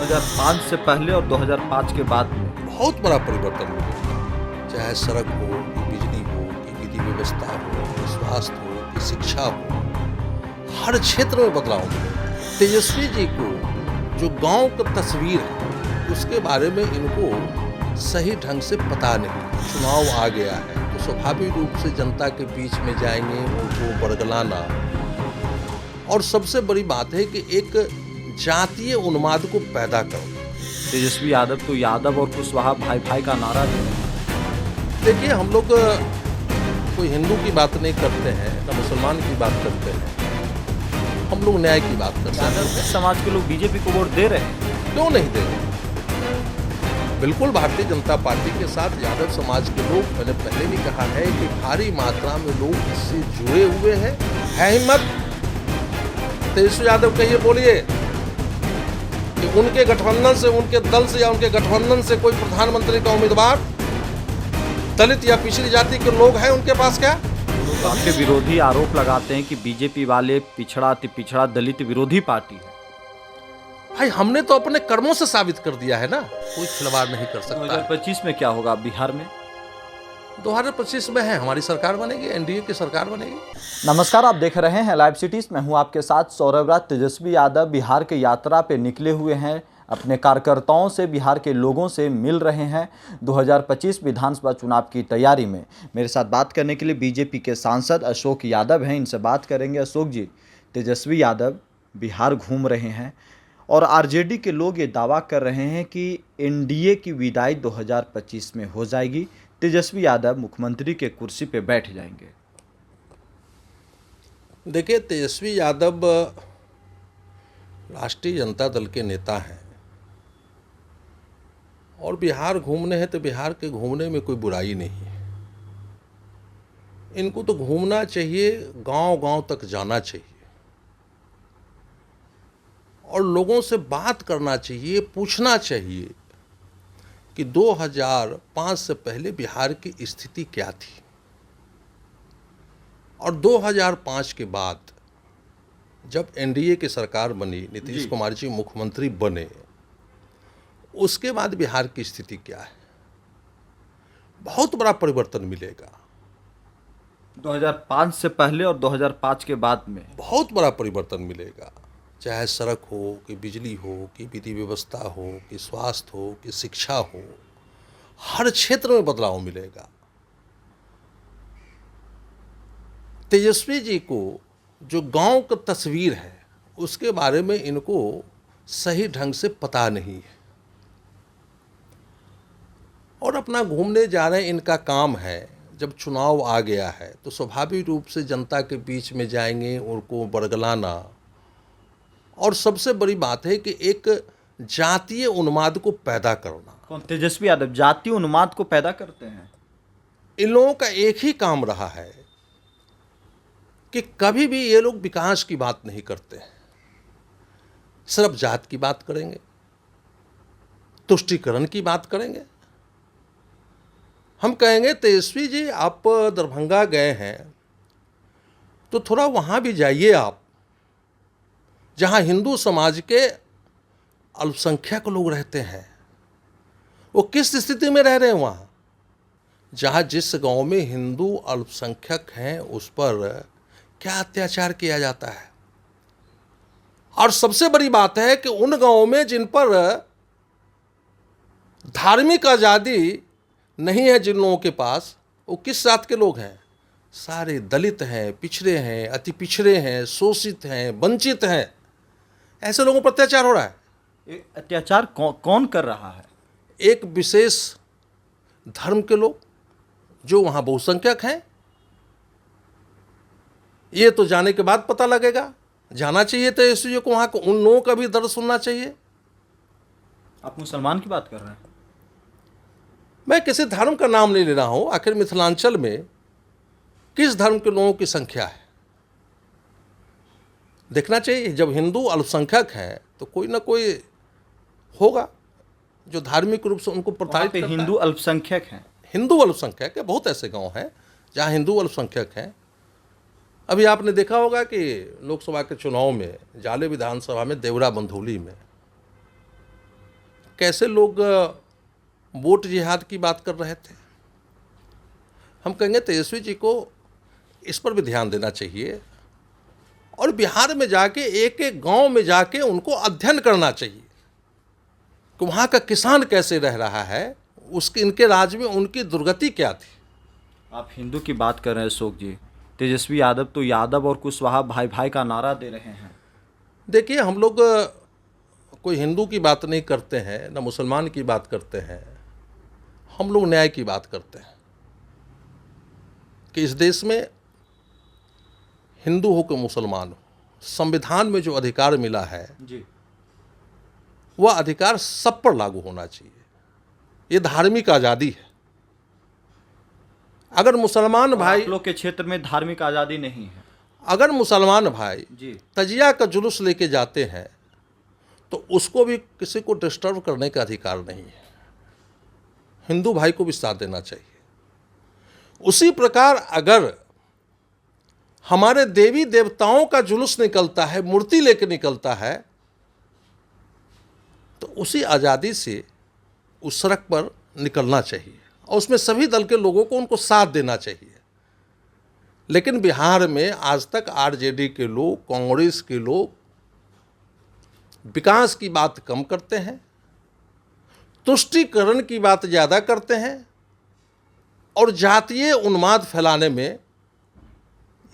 2005 से पहले और 2005 के बाद में बहुत बड़ा परिवर्तन मिलेगा। चाहे सड़क हो कि बिजली हो कि विधि व्यवस्था हो कि स्वास्थ्य हो कि शिक्षा हो, हर क्षेत्र में बदलाव मिलेगा। तेजस्वी जी को जो गांव का तस्वीर है उसके बारे में इनको सही ढंग से पता नहीं। चुनाव आ गया है तो स्वाभाविक रूप से जनता के बीच में जाएंगे, उनको बरगलाना। और सबसे बड़ी बात है कि एक जातीय उन्माद को पैदा करो। तेजस्वी यादव तो यादव और कुशवाहा भाई भाई का नारा दे रहे हैं। देखिए, हम लोग कोई हिंदू की बात नहीं करते हैं ना मुसलमान की बात करते हैं, हम लोग न्याय की बात करते हैं। यादव समाज के लोग बीजेपी को वोट दे रहे हैं, क्यों नहीं दे रहे? बिल्कुल भारतीय जनता पार्टी के साथ यादव समाज के लोग, मैंने पहले भी कहा है कि भारी मात्रा में लोग इससे जुड़े हुए हैं। है हिम्मत तेजस्वी यादव कहिए, बोलिए कि उनके गठबंधन से, उनके दल से या उनके गठबंधन से कोई प्रधानमंत्री का उम्मीदवार दलित या पिछड़ी जाति के लोग हैं उनके पास क्या? आपके विरोधी आरोप लगाते हैं कि बीजेपी वाले पिछड़ा अति पिछड़ा दलित विरोधी पार्टी है। भाई, हमने तो अपने कर्मों से साबित कर दिया है ना, कोई खिलवाड़ नहीं कर सकता। 2025 में क्या होगा बिहार में? 2025 में है हमारी सरकार बनेगी, एनडीए की सरकार बनेगी। नमस्कार, आप देख रहे हैं लाइव सिटीज। मैं हूं आपके साथ सौरभ राज। तेजस्वी यादव बिहार के यात्रा पे निकले हुए हैं, अपने कार्यकर्ताओं से, बिहार के लोगों से मिल रहे हैं 2025 विधानसभा चुनाव की तैयारी में। मेरे साथ बात करने के लिए बीजेपी के सांसद अशोक यादव हैं, इनसे बात करेंगे। अशोक जी, तेजस्वी यादव बिहार घूम रहे हैं और आरजेडी के लोग ये दावा कर रहे हैं कि एनडीए की विदाई 2025 में हो जाएगी, तेजस्वी यादव मुख्यमंत्री के कुर्सी पे बैठ जाएंगे। देखिए, तेजस्वी यादव राष्ट्रीय जनता दल के नेता हैं और बिहार घूमने हैं तो बिहार के घूमने में कोई बुराई नहीं है। इनको तो घूमना चाहिए, गांव-गांव तक जाना चाहिए और लोगों से बात करना चाहिए, पूछना चाहिए कि 2005 से पहले बिहार की स्थिति क्या थी और 2005 के बाद जब एनडीए की सरकार बनी, नीतीश कुमार जी मुख्यमंत्री बने, उसके बाद बिहार की स्थिति क्या है। बहुत बड़ा परिवर्तन मिलेगा। 2005 से पहले और 2005 के बाद में बहुत बड़ा परिवर्तन मिलेगा। चाहे सड़क हो कि बिजली हो कि विधि व्यवस्था हो कि स्वास्थ्य हो कि शिक्षा हो, हर क्षेत्र में बदलाव मिलेगा। तेजस्वी जी को जो गांव का तस्वीर है उसके बारे में इनको सही ढंग से पता नहीं है और अपना घूमने जा रहे हैं, इनका काम है। जब चुनाव आ गया है तो स्वाभाविक रूप से जनता के बीच में जाएंगे, उनको बरगलाना। और सबसे बड़ी बात है कि एक जातीय उन्माद को पैदा करना। कौन तेजस्वी यादव जातीय उन्माद को पैदा करते हैं? इन लोगों का एक ही काम रहा है कि कभी भी ये लोग विकास की बात नहीं करते हैं, सिर्फ जात की बात करेंगे, तुष्टीकरण की बात करेंगे। हम कहेंगे, तेजस्वी जी आप दरभंगा गए हैं तो थोड़ा वहाँ भी जाइए आप, जहाँ हिंदू समाज के अल्पसंख्यक लोग रहते हैं। वो किस स्थिति में रह रहे हैं वहाँ? जहाँ जिस गांव में हिंदू अल्पसंख्यक हैं उस पर क्या अत्याचार किया जाता है। और सबसे बड़ी बात है कि उन गांवों में जिन पर धार्मिक आज़ादी नहीं है, जिन लोगों के पास, वो किस जात के लोग हैं? सारे दलित हैं, पिछड़े हैं, अति पिछड़े हैं, शोषित हैं, वंचित हैं। ऐसे लोगों पर अत्याचार हो रहा है। अत्याचार कौन कर रहा है? एक विशेष धर्म के लोग जो वहाँ बहुसंख्यक हैं। ये तो जाने के बाद पता लगेगा। जाना चाहिए तो ऐसे को, वहाँ को उन लोगों का भी दर्द सुनना चाहिए। आप मुसलमान की बात कर रहे हैं? मैं किसी धर्म का नाम नहीं ले रहा हूँ। आखिर मिथिलांचल में किस धर्म के लोगों की संख्या है देखना चाहिए। जब हिंदू अल्पसंख्यक हैं तो कोई ना कोई होगा जो धार्मिक रूप से उनको प्रताड़ित करता है। हिंदू अल्पसंख्यक हैं? हिंदू अल्पसंख्यक है। बहुत ऐसे गांव हैं जहां हिंदू अल्पसंख्यक हैं। अभी आपने देखा होगा कि लोकसभा के चुनाव में जाले विधानसभा में देवरा बंधौली में कैसे लोग वोट जिहाद की बात कर रहे थे। हम कहेंगे तेजस्वी जी को इस पर भी ध्यान देना चाहिए और बिहार में जाके एक एक गांव में जाके उनको अध्ययन करना चाहिए कि वहाँ का किसान कैसे रह रहा है, उसके इनके राज्य में उनकी दुर्गति क्या थी। आप हिंदू की बात कर रहे हैं अशोक जी, तेजस्वी यादव तो यादव और कुशवाहा भाई भाई का नारा दे रहे हैं। देखिए, हम लोग कोई हिंदू की बात नहीं करते हैं, ना मुसलमान की बात करते हैं, हम लोग न्याय की बात करते हैं कि इस देश में हिंदू हो कि मुसलमान हो, संविधान में जो अधिकार मिला है जी, वह अधिकार सब पर लागू होना चाहिए। ये धार्मिक आज़ादी है। अगर मुसलमान भाई, आप लोग के क्षेत्र में धार्मिक आज़ादी नहीं है। अगर मुसलमान भाई जी, तजिया का जुलूस लेके जाते हैं तो उसको भी किसी को डिस्टर्ब करने का अधिकार नहीं है। हिंदू भाई को भी साथ देना चाहिए। उसी प्रकार अगर हमारे देवी देवताओं का जुलूस निकलता है, मूर्ति लेके निकलता है, तो उसी आज़ादी से उस सड़क पर निकलना चाहिए और उसमें सभी दल के लोगों को उनको साथ देना चाहिए। लेकिन बिहार में आज तक आरजेडी के लोग, कांग्रेस के लोग विकास की बात कम करते हैं, तुष्टीकरण की बात ज़्यादा करते हैं और जातीय उन्माद फैलाने में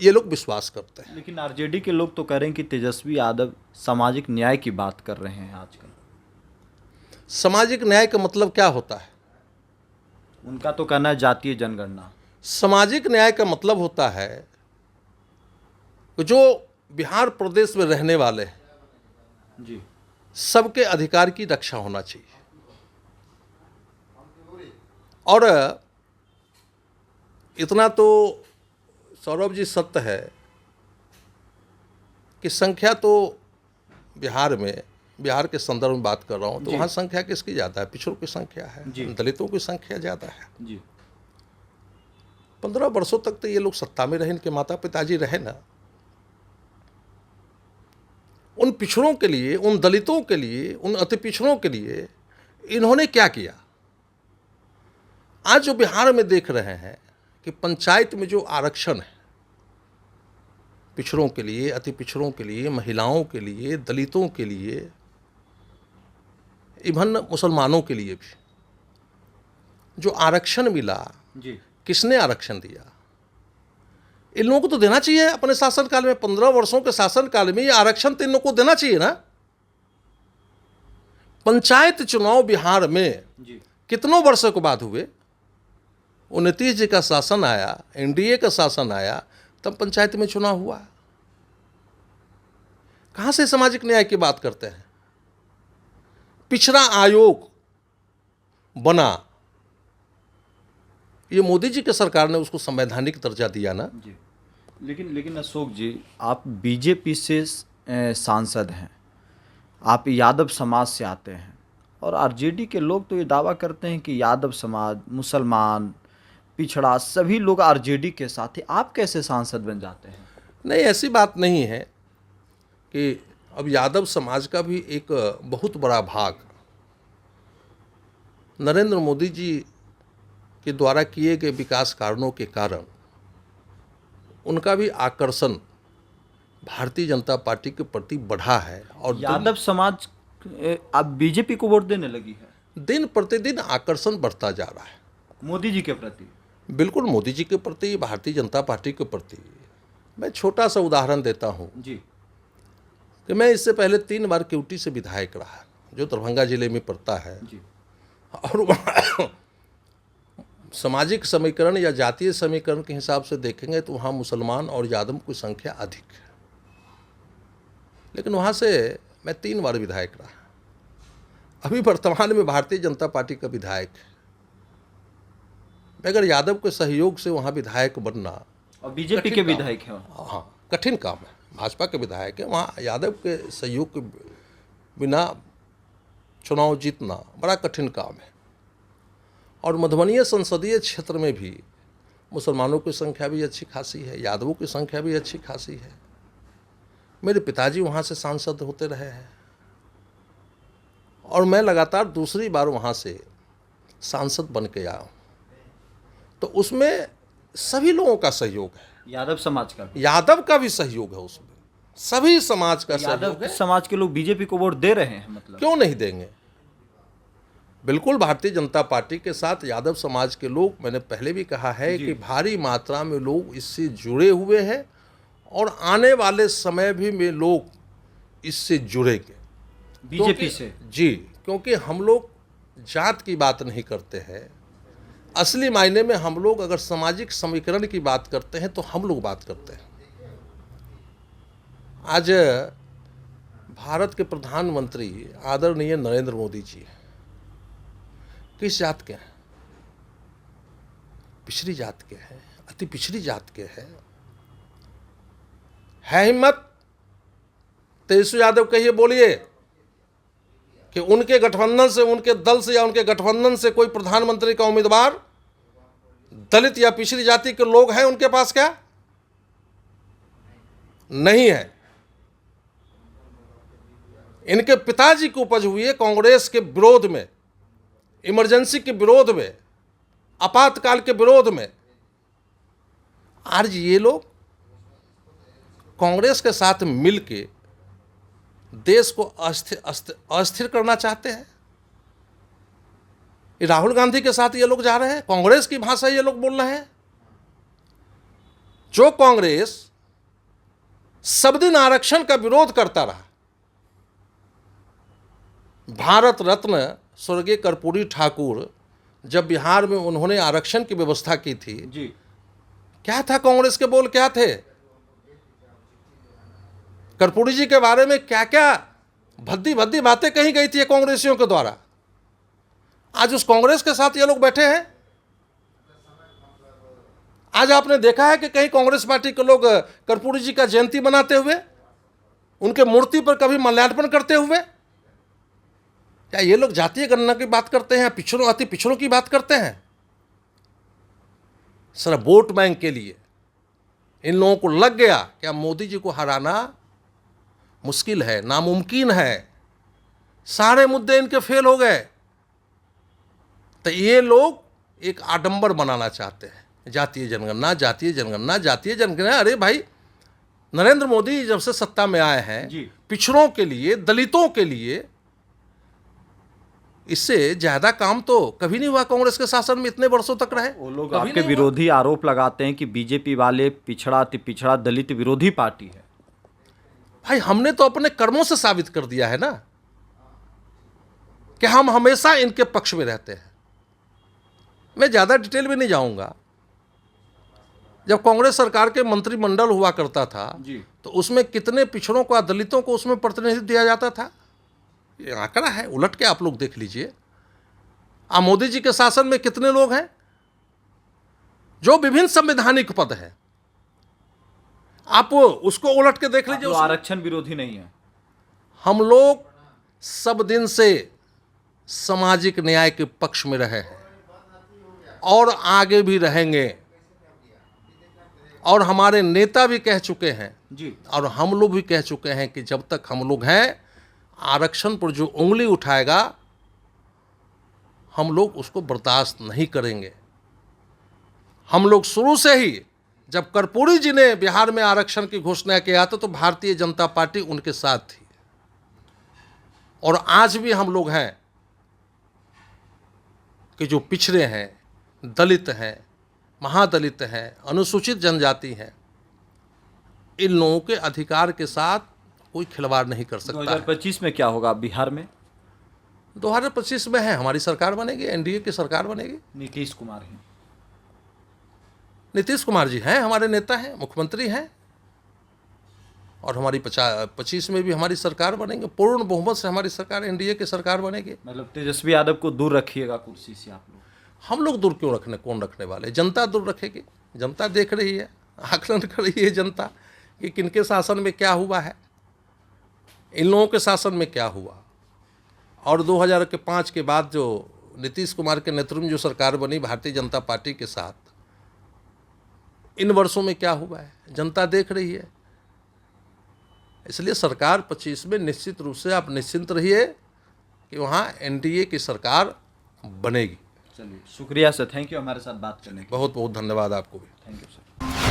ये लोग विश्वास करते हैं। लेकिन आरजेडी के लोग तो कह रहे हैं कि तेजस्वी यादव सामाजिक न्याय की बात कर रहे हैं आजकल। सामाजिक न्याय का मतलब क्या होता है? उनका तो कहना है जातीय जनगणना। सामाजिक न्याय का मतलब होता है कि जो बिहार प्रदेश में रहने वाले हैं जी, सबके अधिकार की रक्षा होना चाहिए। और इतना तो सौरभ जी सत्य है कि संख्या तो बिहार के संदर्भ में बात कर रहा हूँ, तो जी। वहाँ संख्या किसकी ज़्यादा है? पिछड़ों की संख्या है, जी। दलितों की संख्या ज़्यादा है। जी, 15 वर्षों तक तो ये लोग सत्ता में रहे, इनके माता पिताजी रहे ना। उन पिछड़ों के लिए, उन दलितों के लिए, उन अति पिछड़ों के लिए इन्होंने क्या किया? आज जो बिहार में देख रहे हैं कि पंचायत में जो आरक्षण है पिछड़ों के लिए, अति पिछड़ों के लिए, महिलाओं के लिए, दलितों के लिए, इवन मुसलमानों के लिए भी जो आरक्षण मिला, जी, किसने आरक्षण दिया? इन लोगों को तो देना चाहिए अपने शासनकाल में। 15 वर्षों के शासनकाल में ये आरक्षण तो इन लोगों को देना चाहिए ना। पंचायत चुनाव बिहार में जी, कितनों वर्षों के बाद हुए? 29 जी का शासन आया, एनडीए का शासन आया, तब पंचायत में चुनाव हुआ। कहां से सामाजिक न्याय की बात करते हैं? पिछड़ा आयोग बना, ये मोदी जी की सरकार ने उसको संवैधानिक दर्जा दिया ना। जी। लेकिन अशोक जी, आप बीजेपी से सांसद हैं, आप यादव समाज से आते हैं, और आरजेडी के लोग तो ये दावा करते हैं कि यादव समाज, मुसलमान, पिछड़ा सभी लोग आरजेडी के साथ हैं। आप कैसे सांसद बन जाते हैं? नहीं, ऐसी बात नहीं है कि अब यादव समाज का भी एक बहुत बड़ा भाग नरेंद्र मोदी जी के द्वारा किए गए विकास कारणों के कारण उनका भी आकर्षण भारतीय जनता पार्टी के प्रति बढ़ा है। और यादव समाज अब बीजेपी को वोट देने लगी है। दिन प्रतिदिन आकर्षण बढ़ता जा रहा है मोदी जी के प्रति। बिल्कुल, मोदी जी के प्रति, भारतीय जनता पार्टी के प्रति। मैं छोटा सा उदाहरण देता हूँ जी, कि मैं इससे पहले 3 बार केवटी से विधायक रहा, जो दरभंगा जिले में पड़ता है। जी, और वहाँ सामाजिक समीकरण या जातीय समीकरण के हिसाब से देखेंगे तो वहाँ मुसलमान और यादव की संख्या अधिक है। लेकिन वहाँ से मैं 3 बार विधायक रहा। अभी वर्तमान में भारतीय जनता पार्टी का विधायक है। अगर यादव के सहयोग से वहाँ विधायक बनना, और बीजेपी के विधायक हैं। हाँ, कठिन काम है। भाजपा के विधायक है, वहाँ यादव के सहयोग के बिना चुनाव जीतना बड़ा कठिन काम है। और मधुबनी संसदीय क्षेत्र में भी मुसलमानों की संख्या भी अच्छी खासी है, यादवों की संख्या भी अच्छी खासी है। मेरे पिताजी वहाँ से सांसद होते रहे हैं और मैं लगातार दूसरी बार वहाँ से सांसद बन के आया हूँ। तो उसमें सभी लोगों का सहयोग है, यादव समाज का भी। यादव का भी सहयोग है, उसमें सभी समाज का सहयोग यादव है। समाज के लोग बीजेपी को वोट दे रहे हैं, मतलब क्यों नहीं देंगे? बिल्कुल भारतीय जनता पार्टी के साथ यादव समाज के लोग, मैंने पहले भी कहा है कि भारी मात्रा में लोग इससे जुड़े हुए हैं और आने वाले समय भी में लोग इससे जुड़ेंगे बीजेपी से। जी, क्योंकि हम लोग जात की बात नहीं करते हैं। असली मायने में हम लोग अगर सामाजिक समीकरण की बात करते हैं तो हम लोग बात करते हैं। आज भारत के प्रधानमंत्री आदरणीय नरेंद्र मोदी जी किस जात के हैं? पिछड़ी जात के हैं, अति पिछड़ी जात के हैं। है हिम्मत तेजस्वी यादव कहिए, बोलिए कि उनके गठबंधन से, उनके दल से या उनके गठबंधन से कोई प्रधानमंत्री का उम्मीदवार दलित या पिछड़ी जाति के लोग हैं उनके पास? क्या नहीं है। इनके पिताजी की उपज हुई है कांग्रेस के विरोध में, इमरजेंसी के विरोध में, आपातकाल के विरोध में। आज ये लोग कांग्रेस के साथ मिलके देश को अस्थिर करना चाहते हैं। ये राहुल गांधी के साथ ये लोग जा रहे हैं, कांग्रेस की भाषा ये लोग बोल रहे हैं। जो कांग्रेस सब दिन आरक्षण का विरोध करता रहा, भारत रत्न स्वर्गीय कर्पूरी ठाकुर जब बिहार में उन्होंने आरक्षण की व्यवस्था की थी जी, क्या था कांग्रेस के बोल, क्या थे? कर्पूरी जी के बारे में क्या क्या भद्दी भद्दी बातें कही गई थी कांग्रेसियों के द्वारा। आज उस कांग्रेस के साथ ये लोग बैठे हैं। आज आपने देखा है कि कहीं कांग्रेस पार्टी के लोग कर्पूरी जी का जयंती मनाते हुए, उनके मूर्ति पर कभी माल्यार्पण करते हुए? क्या ये लोग जातीय गणना की बात करते हैं, पिछड़ों अति पिछड़ों की बात करते हैं? सर, वोट बैंक के लिए इन लोगों को लग गया क्या मोदी जी को हराना मुश्किल है, नामुमकिन है, सारे मुद्दे इनके फेल हो गए। तो ये लोग एक आडंबर बनाना चाहते हैं, जातीय जनगणना, जातीय जनगणना, जातीय जनगणना। अरे भाई, नरेंद्र मोदी जब से सत्ता में आए हैं, पिछड़ों के लिए, दलितों के लिए, इससे ज्यादा काम तो कभी नहीं हुआ कांग्रेस के शासन में, इतने वर्षों तक रहे। वो लोग आपके विरोधी आरोप लगाते हैं कि बीजेपी वाले पिछड़ा, अति पिछड़ा, दलित विरोधी पार्टी है। भाई, हमने तो अपने कर्मों से साबित कर दिया है ना कि हम हमेशा इनके पक्ष में रहते हैं। मैं ज्यादा डिटेल में नहीं जाऊंगा। जब कांग्रेस सरकार के मंत्रिमंडल हुआ करता था तो उसमें कितने पिछड़ों को, दलितों को उसमें प्रतिनिधित्व दिया जाता था, ये आंकड़ा है, उलट के आप लोग देख लीजिए। मोदी जी के शासन में कितने लोग हैं जो विभिन्न संवैधानिक पद है, आप उसको उलट के देख लीजिए। आरक्षण विरोधी नहीं है। हम लोग सब दिन से सामाजिक न्याय के पक्ष में रहे हैं और आगे भी रहेंगे, और हमारे नेता भी कह चुके हैं जी, और हम लोग भी कह चुके हैं कि जब तक हम लोग हैं, आरक्षण पर जो उंगली उठाएगा हम लोग उसको बर्दाश्त नहीं करेंगे। हम लोग शुरू से ही, जब कर्पूरी जी ने बिहार में आरक्षण की घोषणा किया था तो भारतीय जनता पार्टी उनके साथ थी, और आज भी हम लोग हैं कि जो पिछड़े हैं, दलित हैं, महादलित हैं, अनुसूचित जनजाति हैं, इन लोगों के अधिकार के साथ कोई खिलवाड़ नहीं कर सकता। 2025 में क्या होगा बिहार में? 2025 में है, हमारी सरकार बनेगी, एनडीए की सरकार बनेगी। नीतीश कुमार हैं। नीतीश कुमार जी हैं, हमारे नेता हैं, मुख्यमंत्री हैं, और हमारी 25 में भी हमारी सरकार बनेगी। पूर्ण बहुमत से हमारी सरकार, एनडीए की सरकार बनेगी। मतलब तेजस्वी यादव को दूर रखिएगा कुर्सी से आप लोग? हम लोग दूर क्यों रखने, कौन रखने वाले? जनता दूर रखेगी। जनता देख रही है, आकलन कर रही है जनता कि किनके शासन में क्या हुआ है, इन लोगों के शासन में क्या हुआ। और 2005 के बाद जो नीतीश कुमार के नेतृत्व में जो सरकार बनी भारतीय जनता पार्टी के साथ, इन वर्षों में क्या हुआ है जनता देख रही है। इसलिए सरकार 25 में निश्चित रूप से आप निश्चिंत रहिए कि वहाँ एनडीए की सरकार बनेगी। चलिए शुक्रिया सर, थैंक यू हमारे साथ बात करने के लिए। बहुत बहुत धन्यवाद आपको भी। Thank you sir.